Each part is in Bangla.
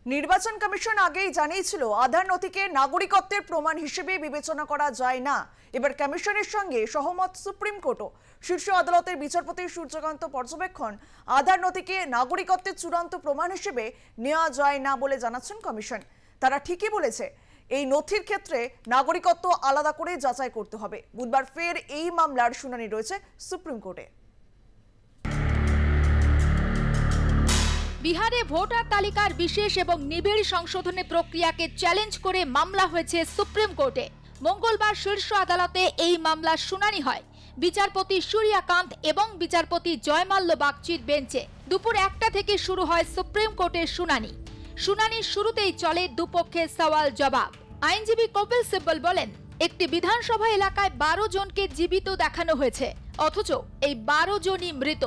নির্বাচন কমিশন আগেই জানিয়েছিল আধার নথিকে নাগরিকত্বের প্রমাণ হিসেবে বিবেচনা করা যায় না। এবার কমিশনের সঙ্গে সহমত সুপ্রিম কোর্টও। শীর্ষ আদালতের বিচারপতি সূর্যকান্ত পর্যবেক্ষণ, আধার নথিকে নাগরিকত্বের চূড়ান্ত প্রমাণ হিসেবে নেওয়া যায় না বলে জানাচ্ছেন কমিশন। তারা ঠিকই বলেছে, এই নথির ক্ষেত্রে নাগরিকত্ব আলাদা করে যাচাই করতে হবে। বুধবার ফের এই মামলার শুনানি রয়েছে সুপ্রিম কোর্টে। বিহারে ভোটার তালিকার বিশেষ এবং নিবিড় সংশোধনী প্রক্রিয়াকে চ্যালেঞ্জ করে মামলা হয়েছে সুপ্রিম কোর্টে। মঙ্গলবার শীর্ষ আদালতে এই মামলার শুনানি হয় বিচারপতি সূর্যকান্ত এবং বিচারপতি জয়মাল্য বাগচির বেঞ্চে। দুপুর 1টা থেকে শুরু হয় সুপ্রিম কোর্টের শুনানি। শুনানির শুরুতেই চলে দুপক্ষের সওয়াল জবাব। আইনজীবী কপিল সিব্বল বলেন, একটি বিধানসভা এলাকায় 12 জনকে জীবিত দেখানো হয়েছে, অথচ এই 12 জনই মৃত।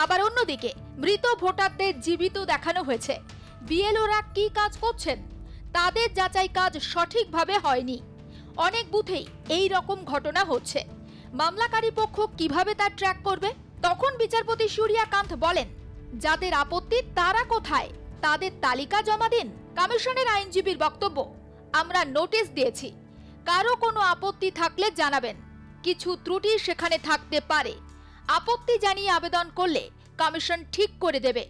আবার অন্যদিকে মৃত ভোটারদের জীবিত দেখানো হয়েছে। বিএলওরা কি কাজ করছেন? তাদের যাচাই কাজ সঠিকভাবে হয়নি। অনেক বুথেই এই রকম ঘটনা হচ্ছে। মামলাকারী পক্ষ কিভাবে তা ট্র্যাক করবে? তখন বিচারপতি সূর্যকান্ত বলেন, যাদের আপত্তি তারা কোথায়? তাদের তালিকা জমা দিন। কমিশনের আইনজীবীর বক্তব্য, আমরা নোটিশ দিয়েছি, কারো কোনো আপত্তি থাকলে জানাবেন। কিছু ত্রুটি সেখানে থাকতে পারে। আপত্তি জানিয়ে আবেদন করলে কমিশন ঠিক করে দেবে।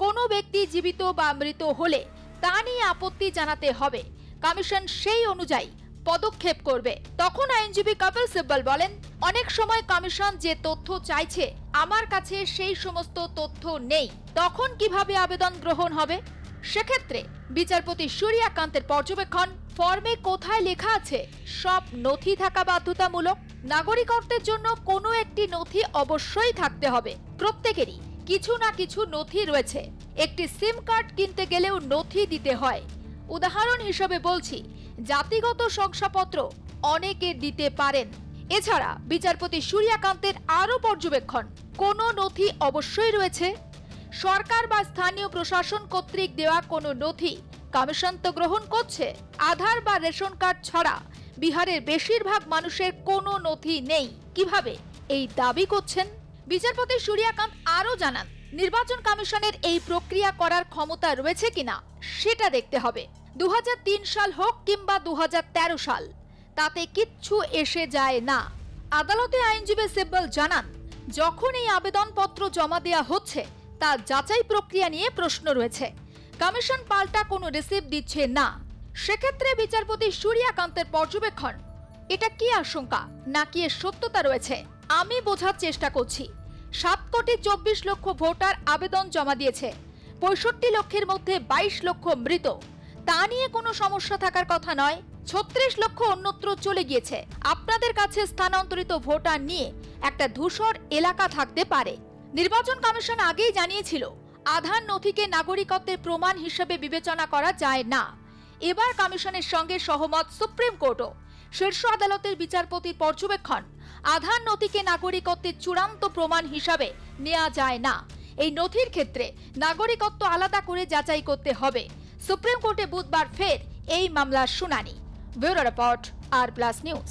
কোনো ব্যক্তি জীবিত বা মৃত হলে তা নিয়ে আপত্তি জানাতে হবে। কমিশন সেই অনুযায়ী পদক্ষেপ করবে। তখন আইনজীবী কপিল সিব্বল বলেন, অনেক সময় কমিশন যে তথ্য চাইছে আমার কাছে সেই সমস্ত তথ্য নেই, তখন কিভাবে আবেদন গ্রহণ হবে? সেক্ষেত্রে বিচারপতি সূর্যকান্তের পর্যবেক্ষণ, ফর্মে কোথায় লেখা আছে সব নথি থাকা বাধ্যতামূলক? নাগরিকত্বের জন্য কোনো একটি নথি অবশ্যই থাকতে হবে। প্রত্যেকেরই কিছু না কিছু নথি রয়েছে। একটি সিম কার্ড কিনতে গেলেও নথি দিতে হয়। উদাহরণ হিসেবে বলছি, জাতিগত শংসাপত্র অনেকে দিতে পারেন। এছাড়া বিচারপতি সূর্যকান্তের আরও পর্যবেক্ষণ, কোনো নথি অবশ্যই রয়েছে। সরকার বা স্থানীয় প্রশাসন কর্তৃক দেওয়া কোনো নথি কমিশন তো গ্রহণ করছে। আধার বা রেশন কার্ড ছাড়া বিহারের বেশিরভাগ মানুষের কোনো নথি নেই। কিভাবে এই দাবি করছেন? বিচারপতি সূর্যকান্ত আরও জানান, নির্বাচন কমিশনের এই প্রক্রিয়া করার ক্ষমতা রয়েছে কিনা সেটা দেখতে হবে। 2003 সাল হোক কিংবা 2013 সাল, তাতে কিচ্ছু এসে যায় না। আদালতে আইনজীবী সিব্বল জানান, যখন এই আবেদনপত্র জমা দেওয়া হচ্ছে তার যাচাই প্রক্রিয়া নিয়ে প্রশ্ন রয়েছে। কমিশন পাল্টা কোনো রিসিপ্ট দিচ্ছে না। সেক্ষেত্রে বিচারপতি সূর্যকান্তের পর্যবেক্ষণ, এটা কি আশঙ্কা নাকি এর সত্যতা রয়েছে আমি বোঝার চেষ্টা করছি। 7,24,00,000 ভোটার আবেদন জমা দিয়েছে। 65 লক্ষের মধ্যে 22 লক্ষ মৃত। তা নিয়ে কোনো সমস্যা থাকার কথা নয়। 36 লক্ষ অন্যত্র চলে গিয়েছে। আপনাদের কাছে স্থানান্তরিত ভোটার নিয়ে একটা ধূসর এলাকা থাকতে পারে। নির্বাচন কমিশন আগেই জানিয়েছিল আধার নথিকে নাগরিকত্বের প্রমাণ হিসেবে বিবেচনা করা যায় না। এবার কমিশনের সঙ্গে সহমত সুপ্রিম কোর্টও। শীর্ষ আদালতের বিচারপতির পর্যবেক্ষণ, আধার নথিকে নাগরিকত্বের চূড়ান্ত প্রমাণ হিসাবে নেওয়া যায় না। এই নথির ক্ষেত্রে নাগরিকত্ব আলাদা করে যাচাই করতে হবে। সুপ্রিম কোর্টে বুধবার ফের এই মামলার শুনানি। ব্যুরো রিপোর্ট, আর প্লাস নিউজ।